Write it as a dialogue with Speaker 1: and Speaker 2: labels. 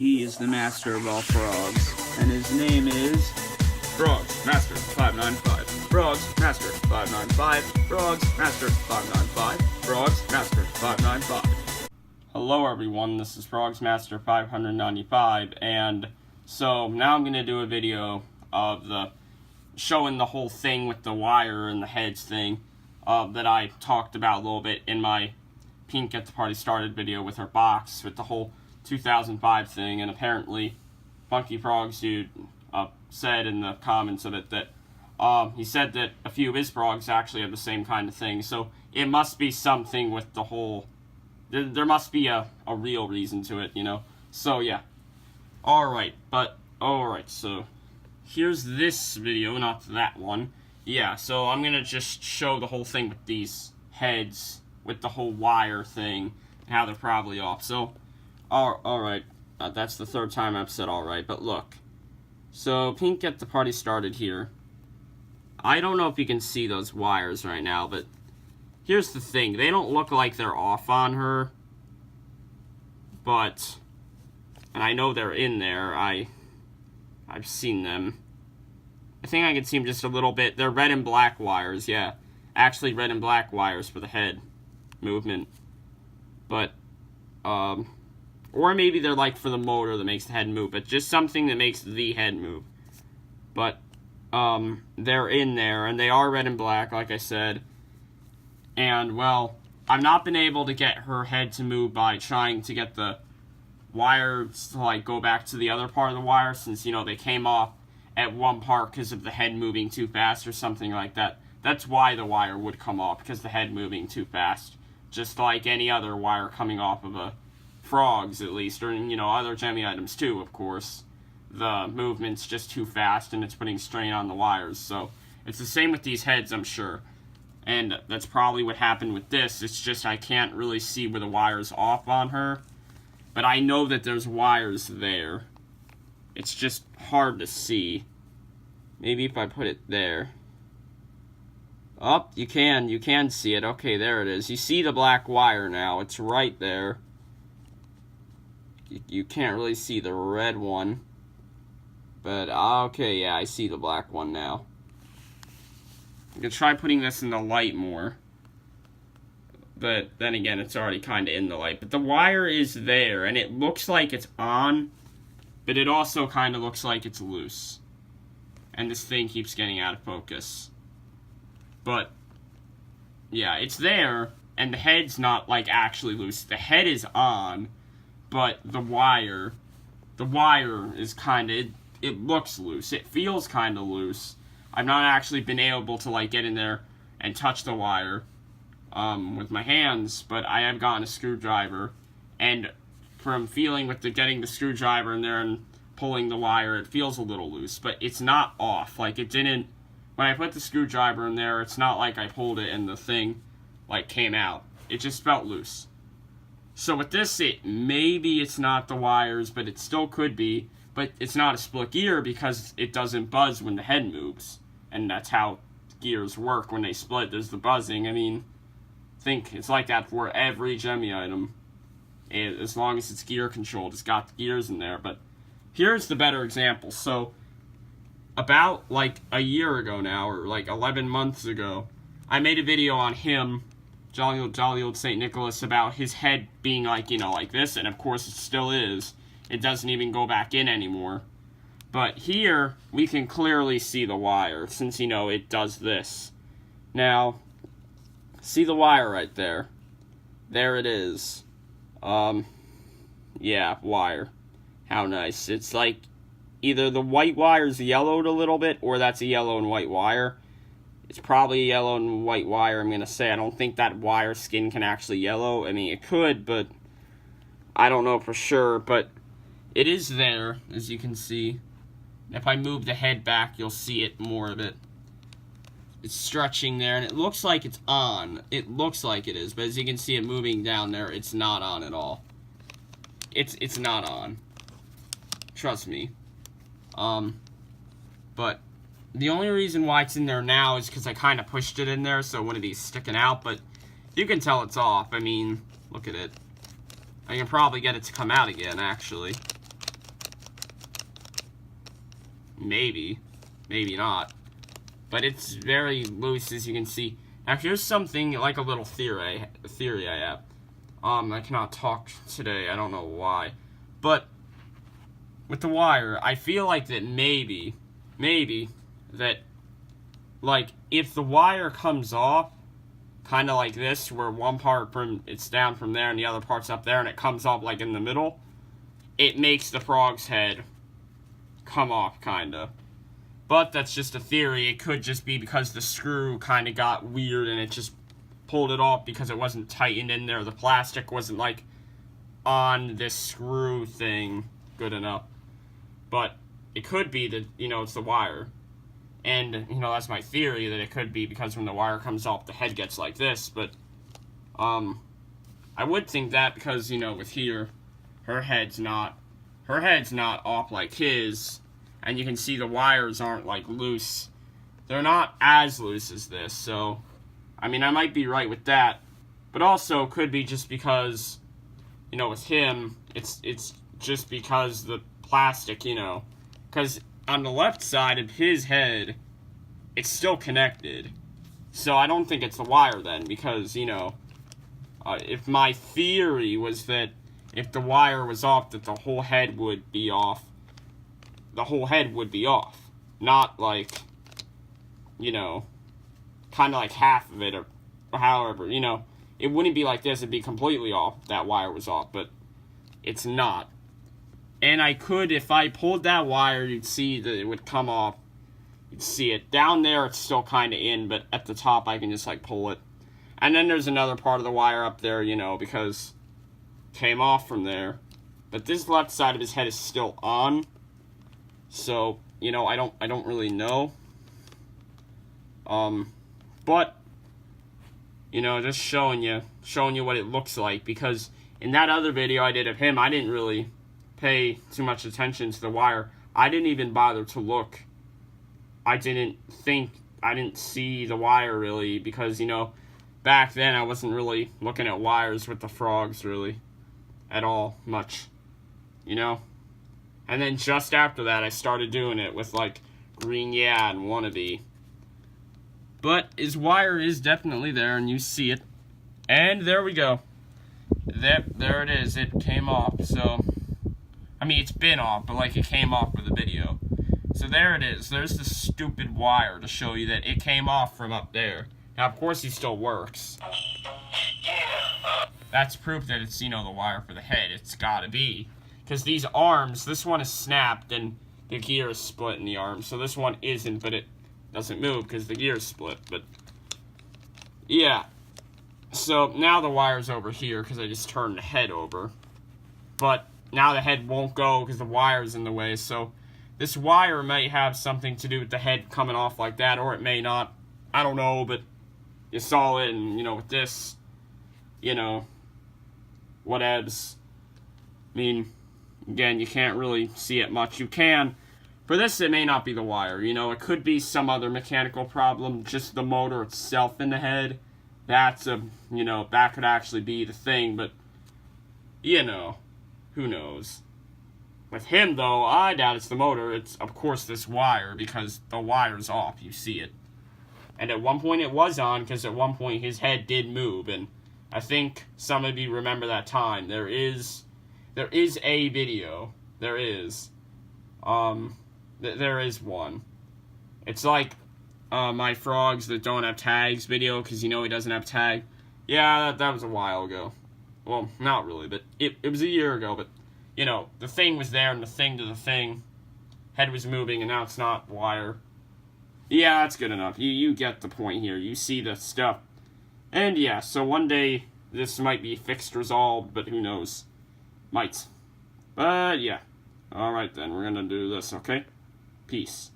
Speaker 1: He is the master of all frogs, and his name is Frogz, Master 595. Frogz, Master 595. Frogz, Master 595. Frogz, Master 595.
Speaker 2: Hello everyone, this is Frogz Master 595, and so now I'm going to do a video of showing the whole thing with the wire and the heads thing that I talked about a little bit in my Pink Get the Party Started video with her box, with the whole 2005 thing. And apparently Funky Frogz dude said in the comments of it that he said that a few of his frogs actually have the same kind of thing, so it must be something with the whole, there must be a real reason to it, you know. So yeah, alright, so here's this video, not that one. Yeah, so I'm gonna just show the whole thing with these heads, with the whole wire thing, and how they're probably off. So, alright, that's the third time I've said alright, but look. So, Pink Get the Party Started here. I don't know if you can see those wires right now, but here's the thing. They don't look like they're off on her, but, and I know they're in there. I've seen them. I think I can see them just a little bit. They're red and black wires, yeah. Actually, red and black wires for the head movement. But, or maybe they're like for the motor that makes the head move, but just something that makes the head move. But, they're in there, and they are red and black, like I said. And, well, I've not been able to get her head to move by trying to get the wires to, like, go back to the other part of the wire, since, you know, they came off at one part because of the head moving too fast or something like that. That's why the wire would come off, because the head moving too fast. Just like any other wire coming off of a Frogz, at least, or, you know, other Gemmy items too, of course. The movement's just too fast, and it's putting strain on the wires. So, it's the same with these heads, I'm sure. And that's probably what happened with this. It's just I can't really see where the wire's off on her. But I know that there's wires there. It's just hard to see. Maybe if I put it there. Oh, you can see it. Okay, there it is. You see the black wire now. It's right there. You can't really see the red one. But, okay, yeah, I see the black one now. I'm gonna try putting this in the light more. But then again, it's already kind of in the light. But the wire is there, and it looks like it's on, but it also kind of looks like it's loose. And this thing keeps getting out of focus. But, yeah, it's there, and the head's not, like, actually loose. The head is on, but the wire is kind of, it looks loose. It feels kind of loose. I've not actually been able to, like, get in there and touch the wire with my hands, but I have gotten a screwdriver, and from feeling with getting the screwdriver in there and pulling the wire, it feels a little loose, but it's not off. Like, it didn't, when I put the screwdriver in there, it's not like I pulled it and the thing, like, came out. It just felt loose. So with this, maybe it's not the wires, but it still could be, but it's not a split gear because it doesn't buzz when the head moves. And that's how gears work when they split. There's the buzzing. I mean, think it's like that for every Gemmy item. As long as it's gear controlled, it's got the gears in there. But here's the better example. So, about like a year ago now, or like 11 months ago, I made a video on him, Jolly Old St. Nicholas, about his head being like, you know, like this, and of course it still is. It doesn't even go back in anymore. But here, we can clearly see the wire, since, you know, it does this. Now, see the wire right there? There it is. Yeah, wire. How nice. It's like, either the white wire's yellowed a little bit, or that's a yellow and white wire. It's probably a yellow and white wire, I'm gonna say. I don't think that wire skin can actually yellow. I mean, it could, but I don't know for sure. But it is there, as you can see. If I move the head back, you'll see it, more of it. It's stretching there, and it looks like it's on. It looks like it is, but as you can see it moving down there, it's not on at all. It's not on. Trust me. But the only reason why it's in there now is because I kind of pushed it in there, so one of these sticking out, but you can tell it's off. I mean, look at it. I can probably get it to come out again, actually. maybe not. But it's very loose, as you can see. Now, here's something like a little theory I have. I cannot talk today, I don't know why. But, with the wire, I feel like that maybe, that, like, if the wire comes off, kind of like this, where one part it's down from there and the other part's up there, and it comes off, like, in the middle, it makes the frog's head come off, kind of. But that's just a theory. It could just be because the screw kind of got weird and it just pulled it off because it wasn't tightened in there. The plastic wasn't, like, on this screw thing good enough. But it could be that, you know, it's the wire. And, you know, that's my theory, that it could be because when the wire comes off, the head gets like this. But, I would think that because, you know, with here, her head's not off like his. And you can see the wires aren't, like, loose. They're not as loose as this, so, I mean, I might be right with that. But also, could be just because, you know, with him, it's just because the plastic, you know. Because on the left side of his head, it's still connected. So I don't think it's the wire then, because, you know, if my theory was that if the wire was off, that the whole head would be off. The whole head would be off. Not like, you know, kind of like half of it, or however, you know. It wouldn't be like this, it'd be completely off if that wire was off, but it's not. And I could, if I pulled that wire, you'd see that it would come off. You'd see it. Down there, it's still kind of in, but at the top, I can just, like, pull it. And then there's another part of the wire up there, you know, because it came off from there. But this left side of his head is still on. So, you know, I don't really know. But, you know, just showing you what it looks like, because in that other video I did of him, I didn't really pay too much attention to the wire. I didn't even bother to look. I didn't see the wire really, because, you know, back then I wasn't really looking at wires with the Frogz really at all much, you know. And then just after that, I started doing it with, like, Green Yeah and Wannabe. But his wire is definitely there, and you see it. And there we go. There it is. It came off, so... I mean, it's been off, but, like, it came off for the video. So there it is. There's the stupid wire to show you that it came off from up there. Now, of course, he still works. That's proof that it's, you know, the wire for the head. It's gotta be. Because these arms, this one is snapped and the gear is split in the arm. So this one isn't, but it doesn't move because the gear is split. But, yeah. So now the wire's over here because I just turned the head over. But now the head won't go because the wire's in the way. So this wire might have something to do with the head coming off like that, or it may not. I don't know, but you saw it, and, you know, with this, you know, whatevs. I mean... Again, you can't really see it much. You can. For this, it may not be the wire. You know, it could be some other mechanical problem. Just the motor itself in the head. That's you know, that could actually be the thing. But, you know, who knows. With him, though, I doubt it's the motor. It's, of course, this wire, because the wire's off. You see it. And at one point it was on, because at one point his head did move. And I think some of you remember that time. There is a video. There is. There is one. It's like my Frogz that don't have tags video, because, you know, he doesn't have tag. Yeah, that was a while ago. Well, not really, but it was a year ago, but, you know, the thing was there, and the thing to the thing. Head was moving, and now it's not wire. Yeah, that's good enough. You get the point here. You see the stuff. And, yeah, so one day this might be fixed, resolved, but who knows. Might. But, yeah. Alright then, we're gonna do this, okay? Peace.